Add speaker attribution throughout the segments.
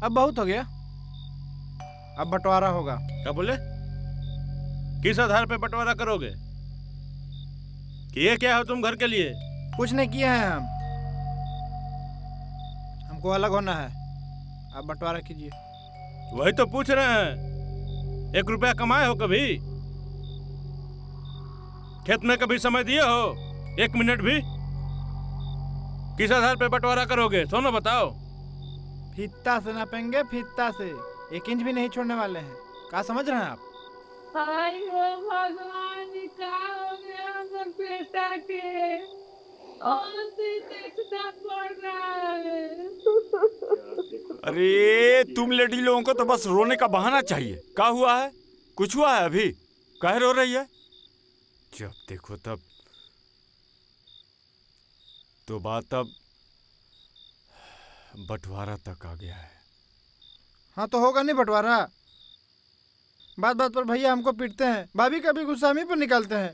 Speaker 1: अब बहुत हो गया, अब बंटवारा होगा।
Speaker 2: क्या बोले? किस आधार पे बंटवारा करोगे? किए क्या हो तुम घर के लिए?
Speaker 1: कुछ नहीं किए हैं हम, हमको अलग होना है। आप बंटवारा कीजिए।
Speaker 2: वही तो पूछ रहे हैं, 1 रुपया कमाए हो कभी? खेत में कभी समय दिए हो 1 मिनट भी? किस आधार पे बंटवारा करोगे सोनो बताओ।
Speaker 1: फीता से नापेंगे, फीता से 1 इंच भी नहीं छोड़ने वाले हैं। क्या समझ रहे हैं आप?
Speaker 3: हाय हो भगवान, क्या हो गया हमर बेटा के? और देखना पड़ रहा है।
Speaker 4: अरे तुम लेडी लोगों को तो बस रोने का बहाना चाहिए। क्या हुआ है? कुछ हुआ है अभी? काहे रो रही है? जब देखो तब तो बात अब बंटवारा तक आ गया है।
Speaker 1: हाँ तो होगा नहीं बंटवारा। बात बात पर भैया हमको पीटते हैं, भाभी का भी गुस्सा हम ही पर निकालते हैं।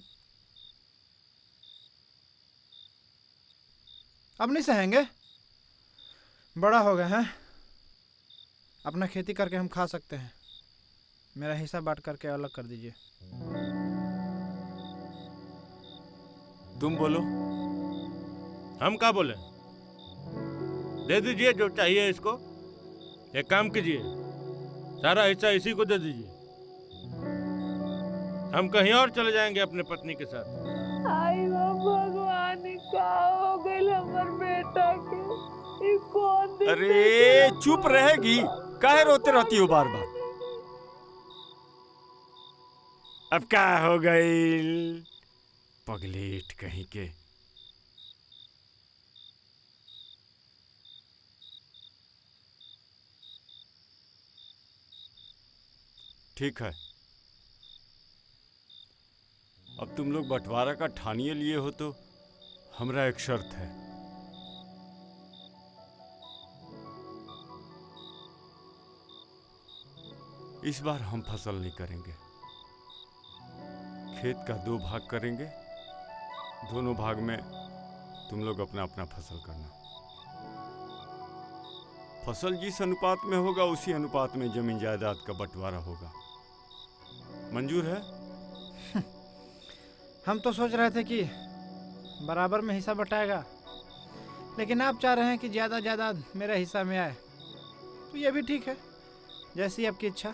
Speaker 1: अब नहीं सहेंगे, बड़ा हो गए हैं। अपना खेती करके हम खा सकते हैं। मेरा हिस्सा बांट करके अलग कर दीजिए।
Speaker 4: तुम बोलो।
Speaker 2: हम क्या बोले? दे दीजिए जो चाहिए इसको। एक काम कीजिए, सारा हिस्सा इसी को दे दीजिए। हम कहीं और चले जाएंगे अपने पत्नी के साथ।
Speaker 3: हाय हो भगवान, क्या हो गइल हमर बेटा के? ई कौन दिन
Speaker 4: अरे चुप रहेगी? काहे रोते रहती हो बार बार? अब क्या हो गई पगलेट कहीं के? ठीक है, अब तुम लोग बंटवारा का ठानिए लिए हो तो हमरा एक शर्त है। इस बार हम फसल नहीं करेंगे। खेत का 2 भाग करेंगे, दोनों भाग में तुम लोग अपना अपना फसल करना। फसल जिस अनुपात में होगा उसी अनुपात में जमीन जायदाद का बंटवारा होगा। मंजूर है?
Speaker 1: हम तो सोच रहे थे कि बराबर में हिस्सा बटाएगा, लेकिन आप चाह रहे हैं कि ज़्यादा जायदाद मेरे हिस्सा में आए, तो ये भी ठीक है, जैसी आपकी इच्छा।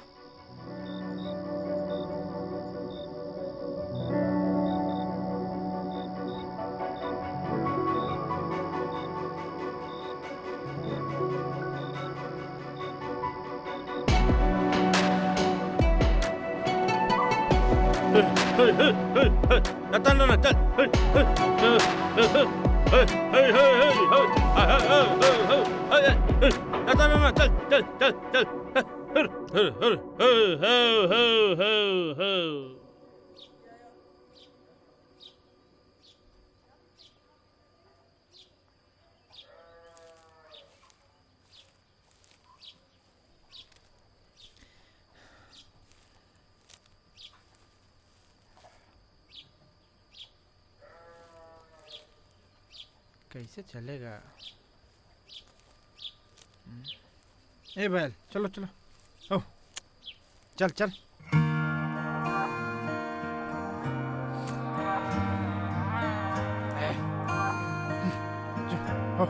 Speaker 2: चल ना चल। चल चल चल चल।
Speaker 1: कैसे चलेगा? ए बैल, चलो चलो। ओ चल चल। हो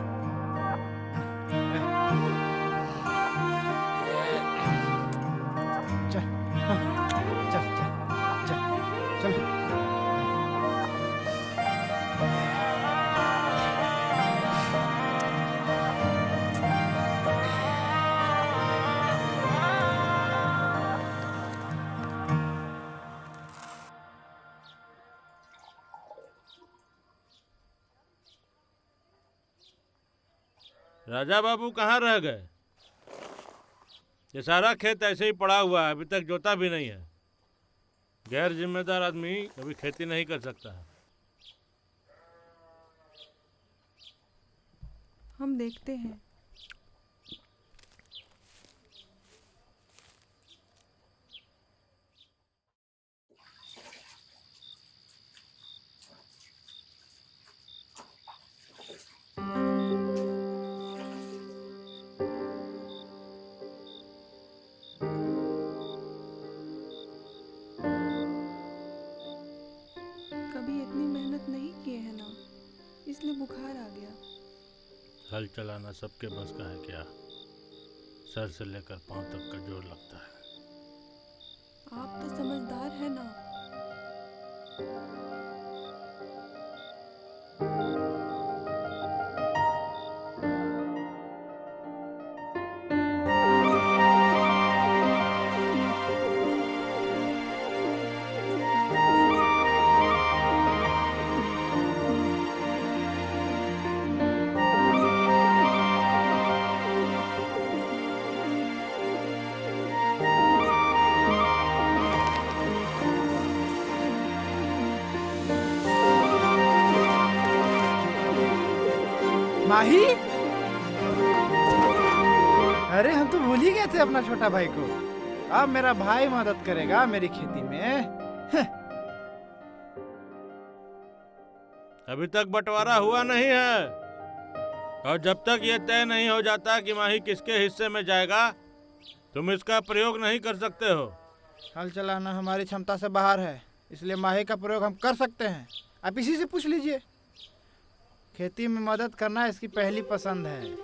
Speaker 1: चल, चल चल चल चलो।
Speaker 2: राजा बाबू कहाँ रह गए? ये सारा खेत ऐसे ही पड़ा हुआ है, अभी तक जोता भी नहीं है। गैर जिम्मेदार आदमी कभी खेती नहीं कर सकता है।
Speaker 5: हम देखते हैं। कभी इतनी मेहनत नहीं किए है ना, इसलिए बुखार आ गया।
Speaker 2: हल चलाना सबके बस का है क्या? सर से लेकर पांव तक का जोर लगता है।
Speaker 5: आप तो समझदार है ना।
Speaker 1: माही, अरे हम तो भूल ही गए थे अपना छोटा भाई को। अब मेरा भाई मदद करेगा मेरी खेती में।
Speaker 2: अभी तक बंटवारा हुआ नहीं है, और जब तक ये तय नहीं हो जाता कि माही किसके हिस्से में जाएगा, तुम इसका प्रयोग नहीं कर सकते हो।
Speaker 1: हल चलाना हमारी क्षमता से बाहर है, इसलिए माही का प्रयोग हम कर सकते हैं। आप इसी से पूछ लीजिए। खेती में मदद करना इसकी पहली पसंद है।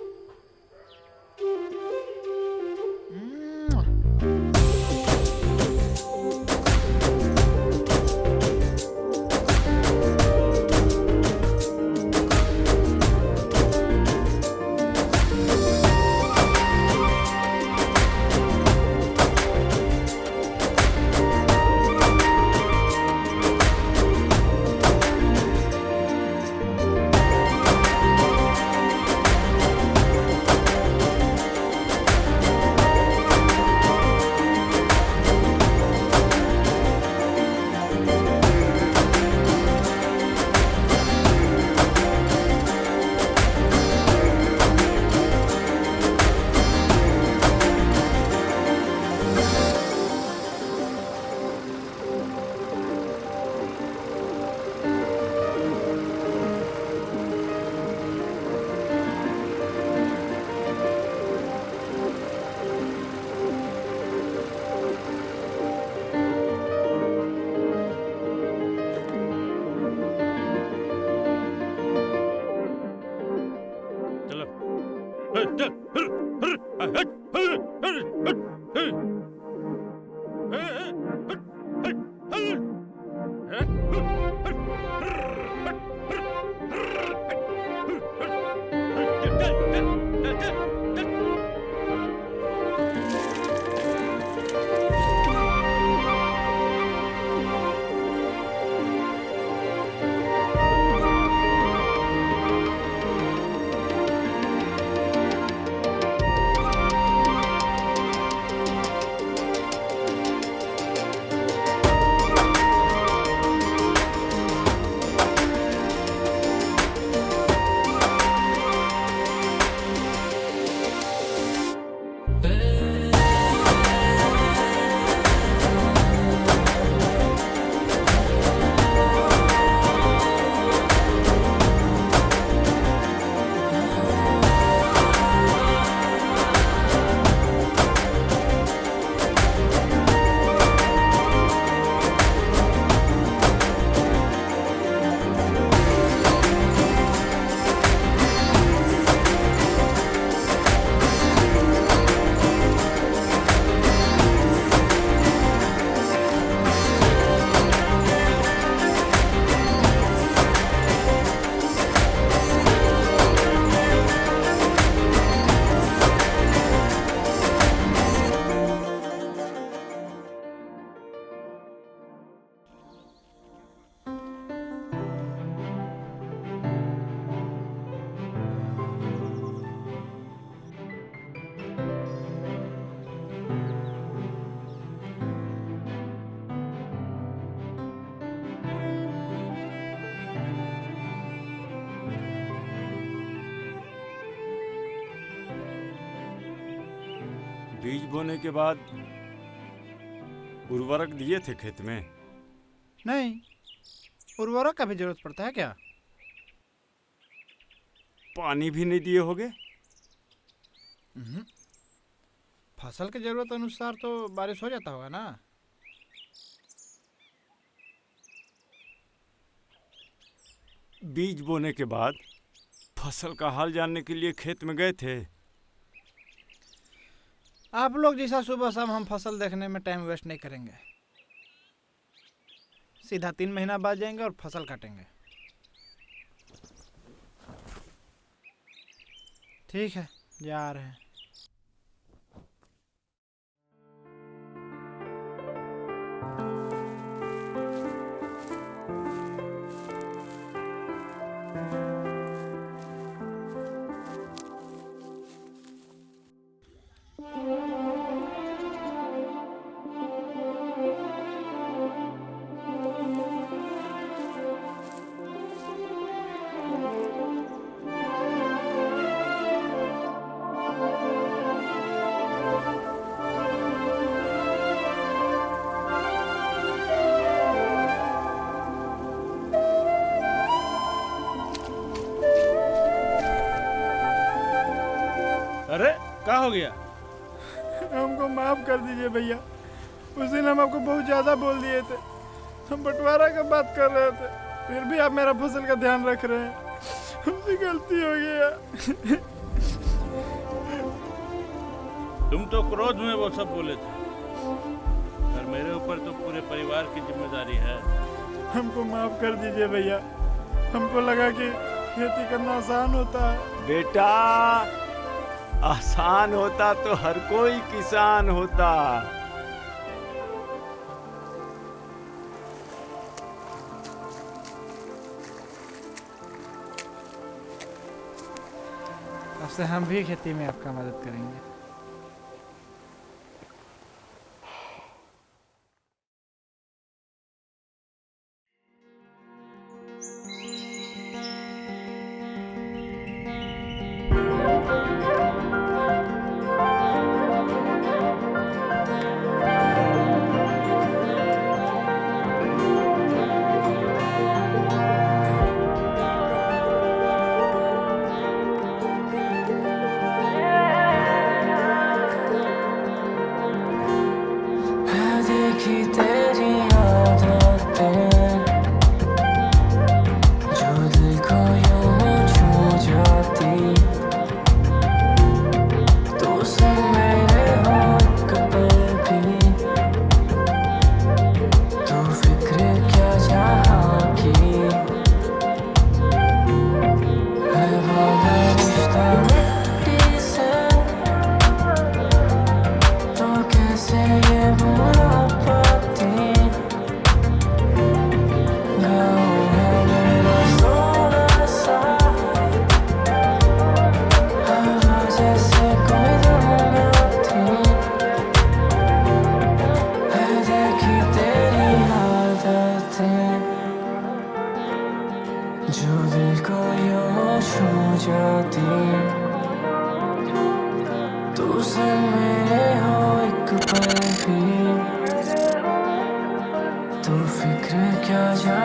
Speaker 4: बीज बोने के बाद उर्वरक दिए थे खेत में?
Speaker 1: नहीं, उर्वरक का भी जरूरत पड़ता है क्या?
Speaker 4: पानी भी नहीं दिए होगे?
Speaker 1: फसल की जरूरत अनुसार तो बारिश हो जाता होगा ना।
Speaker 4: बीज बोने के बाद फसल का हाल जानने के लिए खेत में गए थे।
Speaker 1: आप लोग जैसा सुबह शाम हम फसल देखने में टाइम वेस्ट नहीं करेंगे। सीधा 3 महीना बाद जाएंगे और फसल काटेंगे। ठीक है, जा रहे हैं।
Speaker 2: अरे क्या हो गया?
Speaker 1: हमको माफ कर दीजिए भैया। उस दिन हम आपको बहुत ज्यादा बोल दिए थे। हम बंटवारा का बात कर रहे थे, फिर भी आप मेरा फसल का ध्यान रख रहे हैं। हमसे गलती हो गया।
Speaker 2: तुम तो क्रोध में वो सब बोले थे, और मेरे ऊपर तो पूरे परिवार की जिम्मेदारी है।
Speaker 1: हमको माफ कर दीजिए भैया। हमको लगा कि खेती करना आसान होता है।
Speaker 4: बेटा, आसान होता तो हर कोई किसान होता।
Speaker 1: अब से हम भी खेती में आपका मदद करेंगे।
Speaker 6: जो दिल को यूं छू जाती, तू संग मेरे हो एक पल भी, तू फिक्र क्या जा